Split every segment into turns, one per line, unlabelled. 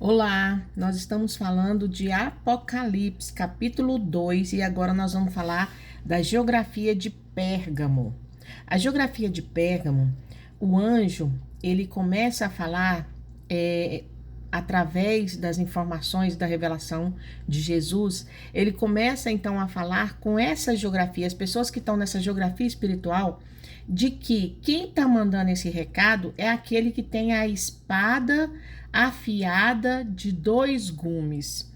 Olá, nós estamos falando de Apocalipse, capítulo 2, e agora nós vamos falar da geografia de Pérgamo. A geografia de Pérgamo, o anjo, ele começa a falar através das informações da revelação de Jesus, ele começa então a falar com essa geografia, as pessoas que estão nessa geografia espiritual, de que quem está mandando esse recado é aquele que tem a espada afiada de dois gumes.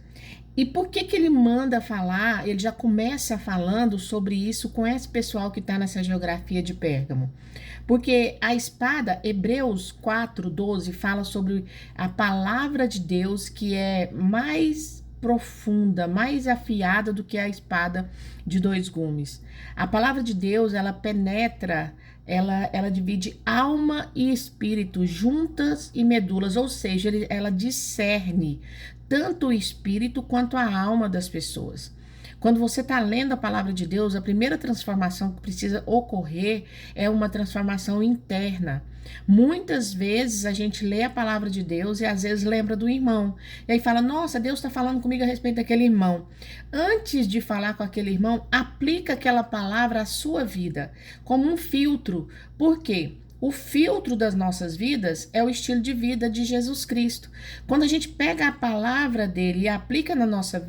E por que que ele manda falar? Ele já começa falando sobre isso com esse pessoal que está nessa geografia de Pérgamo. Porque a espada, Hebreus 4:12, fala sobre a palavra de Deus que é mais profunda, mais afiada do que a espada de dois gumes. A palavra de Deus, ela penetra, ela divide alma e espírito, juntas e medulas, ou seja, ela discerne tanto o espírito quanto a alma das pessoas. Quando você está lendo a palavra de Deus, a primeira transformação que precisa ocorrer é uma transformação interna. Muitas vezes a gente lê a palavra de Deus e às vezes lembra do irmão. E aí fala, nossa, Deus está falando comigo a respeito daquele irmão. Antes de falar com aquele irmão, aplica aquela palavra à sua vida, como um filtro. Por quê? O filtro das nossas vidas é o estilo de vida de Jesus Cristo. Quando a gente pega a palavra dele e aplica na nossa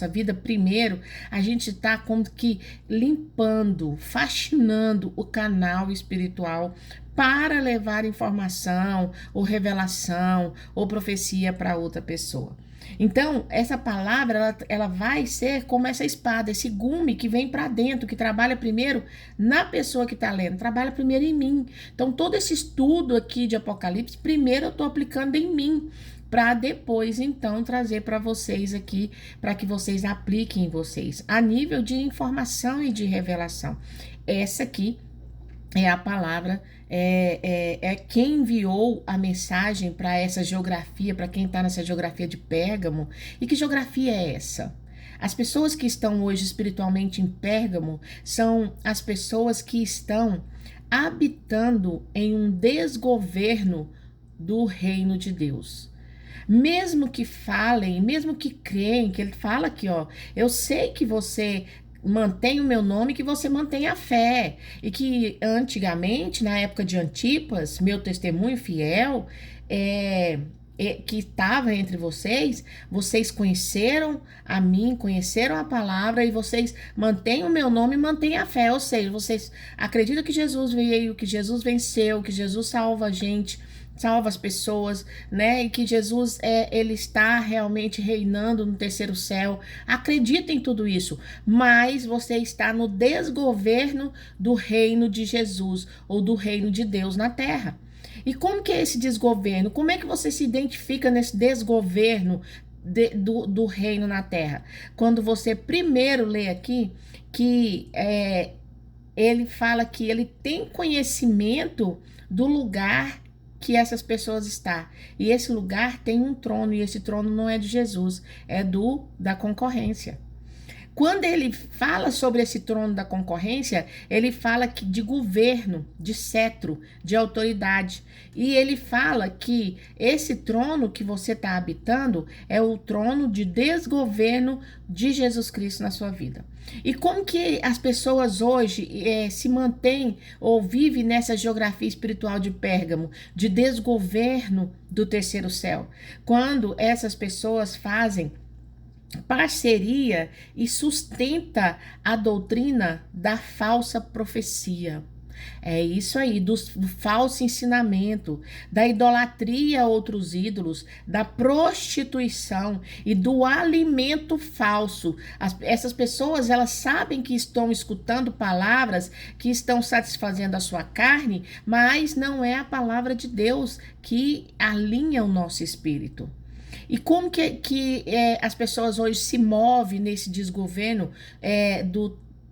vida primeiro, a gente está como que limpando, faxinando o canal espiritual para levar informação, ou revelação, ou profecia para outra pessoa. Então, essa palavra, ela vai ser como essa espada, esse gume que vem para dentro, que trabalha primeiro na pessoa que está lendo, trabalha primeiro em mim. Então, todo esse estudo aqui de Apocalipse, primeiro eu estou aplicando em mim, para depois, então, trazer para vocês aqui, para que vocês apliquem em vocês, a nível de informação e de revelação. Essa aqui é a palavra, é quem enviou a mensagem para essa geografia, para quem está nessa geografia de Pérgamo. E que geografia é essa? As pessoas que estão hoje espiritualmente em Pérgamo são as pessoas que estão habitando em um desgoverno do reino de Deus. Mesmo que falem, mesmo que creem, que ele fala aqui, ó, eu sei que você mantém o meu nome, que você mantém a fé. E que antigamente, na época de Antipas, meu testemunho fiel, que estava entre vocês, vocês conheceram a mim, conheceram a palavra, e vocês mantêm o meu nome e mantêm a fé. Ou seja, vocês acreditam que Jesus veio, que Jesus venceu, que Jesus salva a gente, salva as pessoas, né? E que Jesus ele está realmente reinando no terceiro céu. Acredita em tudo isso, mas você está no desgoverno do reino de Jesus, ou do reino de Deus na terra. E como que é esse desgoverno? Como é que você se identifica nesse desgoverno do reino na terra? Quando você primeiro lê aqui que ele fala que ele tem conhecimento do lugar que essas pessoas estão. E esse lugar tem um trono, e esse trono não é de Jesus, é da concorrência. Quando ele fala sobre esse trono da concorrência, ele fala que de governo, de cetro, de autoridade. E ele fala que esse trono que você está habitando é o trono de desgoverno de Jesus Cristo na sua vida. E como que as pessoas hoje se mantêm ou vivem nessa geografia espiritual de Pérgamo, de desgoverno do terceiro céu? Quando essas pessoas fazem parceria e sustenta a doutrina da falsa profecia. É isso aí, do falso ensinamento, da idolatria a outros ídolos, da prostituição e do alimento falso. Essas pessoas, elas sabem que estão escutando palavras que estão satisfazendo a sua carne, mas não é a palavra de Deus que alinha o nosso espírito. E como que as pessoas hoje se movem nesse desgoverno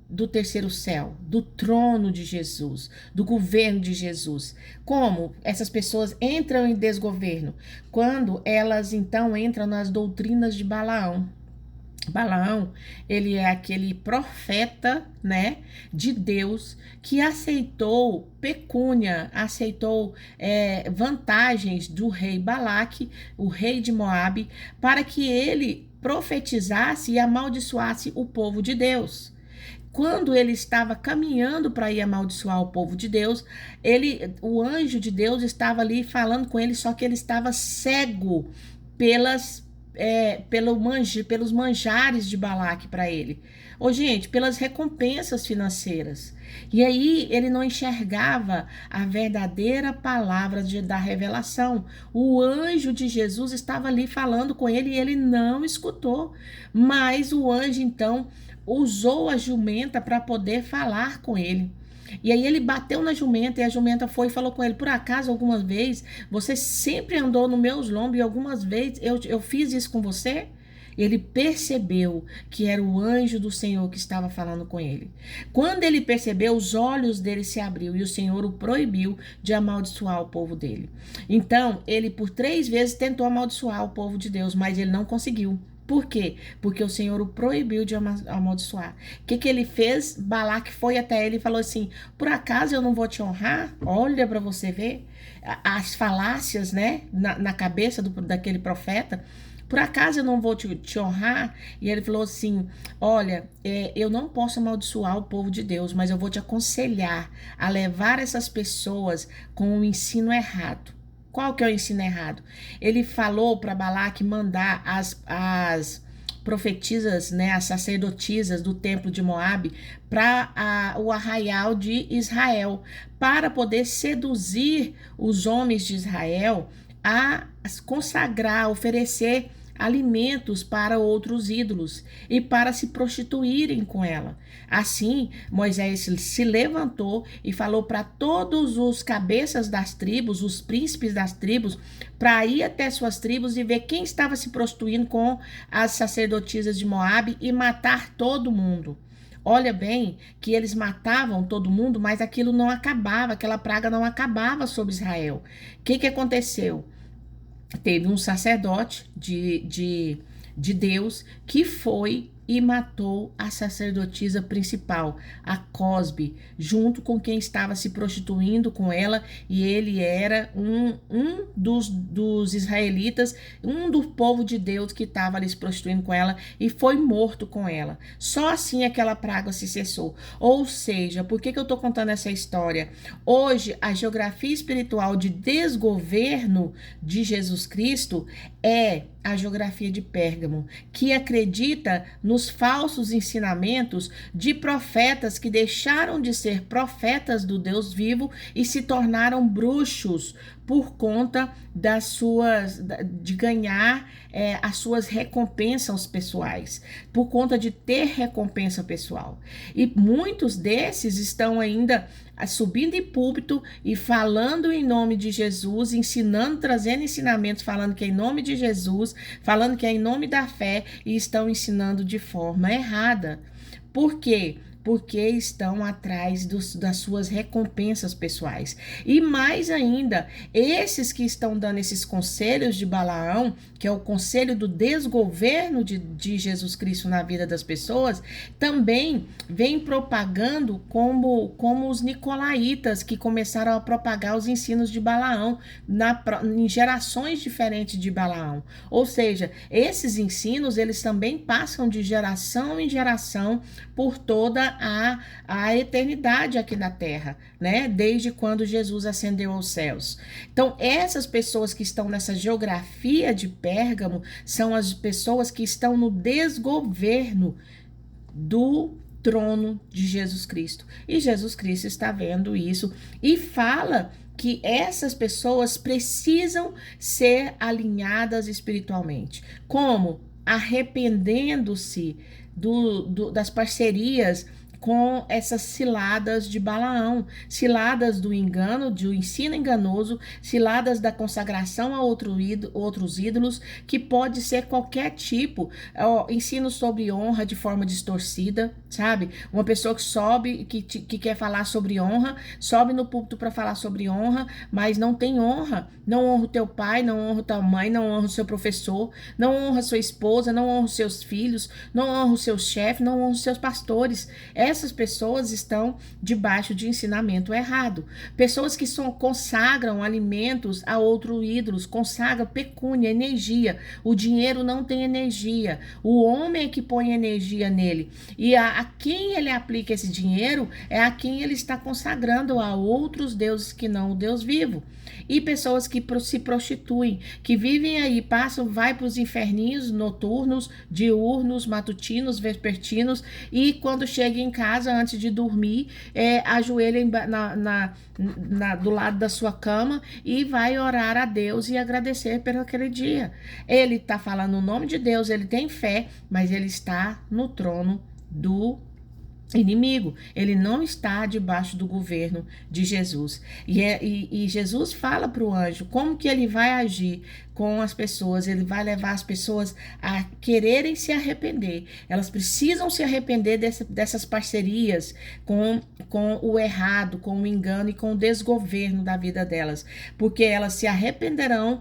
do terceiro céu, do trono de Jesus, do governo de Jesus? Como essas pessoas entram em desgoverno? Quando elas então entram nas doutrinas de Balaão. Balaão, ele é aquele profeta, né, de Deus que aceitou pecúnia, aceitou vantagens do rei Balaque, o rei de Moabe, para que ele profetizasse e amaldiçoasse o povo de Deus. Quando ele estava caminhando para ir amaldiçoar o povo de Deus, o anjo de Deus estava ali falando com ele, só que ele estava cego pelos manjares de Balaque para ele. Gente, pelas recompensas financeiras. E aí ele não enxergava a verdadeira palavra da revelação. O anjo de Jesus estava ali falando com ele e ele não escutou. Mas o anjo então usou a jumenta para poder falar com ele. E aí ele bateu na jumenta e a jumenta foi e falou com ele: por acaso algumas vezes você sempre andou nos meus lombos e algumas vezes eu fiz isso com você? Ele percebeu que era o anjo do Senhor que estava falando com ele. Quando ele percebeu, os olhos dele se abriu e o Senhor o proibiu de amaldiçoar o povo dele. Então, ele por 3 vezes tentou amaldiçoar o povo de Deus, mas ele não conseguiu. Por quê? Porque o Senhor o proibiu de amaldiçoar. O que ele fez? Balaque foi até ele e falou assim: por acaso eu não vou te honrar? Olha para você ver as falácias, né, na cabeça daquele profeta. Por acaso eu não vou te honrar? E ele falou assim: olha, eu não posso amaldiçoar o povo de Deus, mas eu vou te aconselhar a levar essas pessoas com o ensino errado. Qual que é o ensino errado? Ele falou para Balaque mandar as profetisas, né, as sacerdotisas do templo de Moabe para o arraial de Israel, para poder seduzir os homens de Israel a consagrar, oferecer alimentos para outros ídolos e para se prostituírem com ela. Assim, Moisés se levantou e falou para todos os cabeças das tribos, os príncipes das tribos, para ir até suas tribos e ver quem estava se prostituindo com as sacerdotisas de Moabe e matar todo mundo. Olha bem que eles matavam todo mundo, mas aquilo não acabava, aquela praga não acabava sobre Israel. O que aconteceu? Teve um sacerdote de Deus que foi e matou a sacerdotisa principal, a Cosbe, junto com quem estava se prostituindo com ela, e ele era um dos israelitas, do povo de Deus que estava ali se prostituindo com ela e foi morto com ela. Só assim aquela praga se cessou. Ou seja, por que eu estou contando essa história? Hoje, a geografia espiritual de desgoverno de Jesus Cristo é a geografia de Pérgamo, que acredita nos falsos ensinamentos de profetas que deixaram de ser profetas do Deus vivo e se tornaram bruxos por conta de ganhar as suas recompensas pessoais, por conta de ter recompensa pessoal. E muitos desses estão ainda subindo em púlpito e falando em nome de Jesus, ensinando, trazendo ensinamentos, falando que é em nome de Jesus, falando que é em nome da fé, e estão ensinando de forma errada. Por quê? Porque estão atrás das suas recompensas pessoais. E mais ainda, esses que estão dando esses conselhos de Balaão, que é o conselho do desgoverno de Jesus Cristo na vida das pessoas, também vem propagando como os nicolaítas, que começaram a propagar os ensinos de Balaão em gerações diferentes de Balaão. Ou seja, esses ensinos, eles também passam de geração em geração por toda a eternidade aqui na Terra, né? Desde quando Jesus ascendeu aos céus. Então, essas pessoas que estão nessa geografia de Pérgamo são as pessoas que estão no desgoverno do trono de Jesus Cristo. E Jesus Cristo está vendo isso e fala que essas pessoas precisam ser alinhadas espiritualmente. Como? Arrependendo-se das parcerias com essas ciladas de Balaão, ciladas do engano, do ensino enganoso, ciladas da consagração a outros ídolos, que pode ser qualquer tipo, ensino sobre honra de forma distorcida, sabe? Uma pessoa que sobe, que quer falar sobre honra, sobe no púlpito para falar sobre honra, mas não tem honra, não honra o teu pai, não honra tua mãe, não honra o seu professor, não honra sua esposa, não honra os seus filhos, não honra o seu chefe, não honra os seus pastores. Essas pessoas estão debaixo de ensinamento errado. Pessoas que consagram alimentos a outros ídolos, consagram pecúnia, energia. O dinheiro não tem energia. O homem é que põe energia nele. E a quem ele aplica esse dinheiro é a quem ele está consagrando a outros deuses que não o Deus vivo. E pessoas que se prostituem, que vivem aí, vai para os inferninhos noturnos, diurnos, matutinos, vespertinos, e quando chega em casa, antes de dormir, ajoelha do lado da sua cama e vai orar a Deus e agradecer por aquele dia. Ele está falando o nome de Deus, ele tem fé, mas ele está no trono do inimigo. Ele não está debaixo do governo de Jesus. E Jesus fala para o anjo como que ele vai agir com as pessoas. Ele vai levar as pessoas a quererem se arrepender. Elas precisam se arrepender dessas parcerias com o errado, com o engano e com o desgoverno da vida delas. Porque elas se arrependerão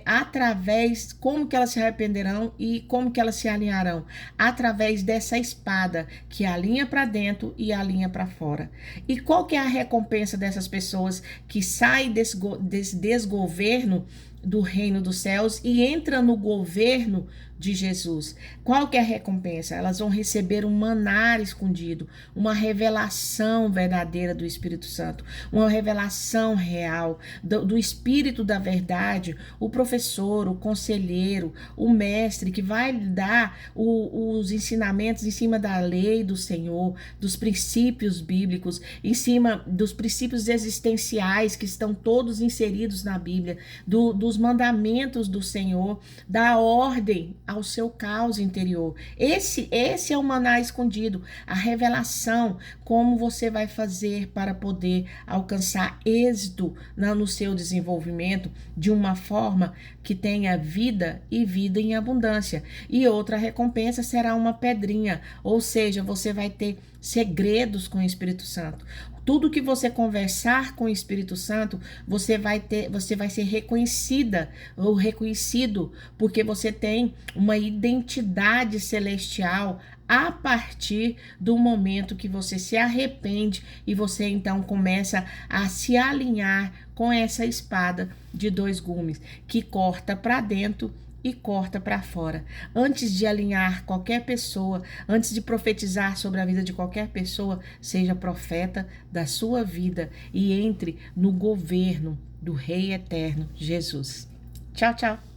através... Como que elas se arrependerão e como que elas se alinharão? Através dessa espada que alinha para dentro e a linha para fora. E qual que é a recompensa dessas pessoas que saem desse desgoverno do reino dos céus e entra no governo de Jesus? Qual que é a recompensa? Elas vão receber um maná escondido, uma revelação verdadeira do Espírito Santo, uma revelação real do Espírito da verdade, o professor, o conselheiro, o mestre que vai dar os ensinamentos em cima da lei do Senhor, dos princípios bíblicos, em cima dos princípios existenciais que estão todos inseridos na Bíblia, dos mandamentos do Senhor, da ordem ao seu caos interior. Esse é o maná escondido, a revelação, como você vai fazer para poder alcançar êxito no seu desenvolvimento de uma forma que tenha vida e vida em abundância. E outra recompensa será uma pedrinha, ou seja, você vai ter segredos com o Espírito Santo. Tudo que você conversar com o Espírito Santo, você vai ser reconhecida ou reconhecido, porque você tem uma identidade celestial a partir do momento que você se arrepende e você então começa a se alinhar com essa espada de 2 gumes, que corta para dentro e corta para fora. Antes de alinhar qualquer pessoa, antes de profetizar sobre a vida de qualquer pessoa, seja profeta da sua vida e entre no governo do Rei Eterno Jesus. Tchau, tchau.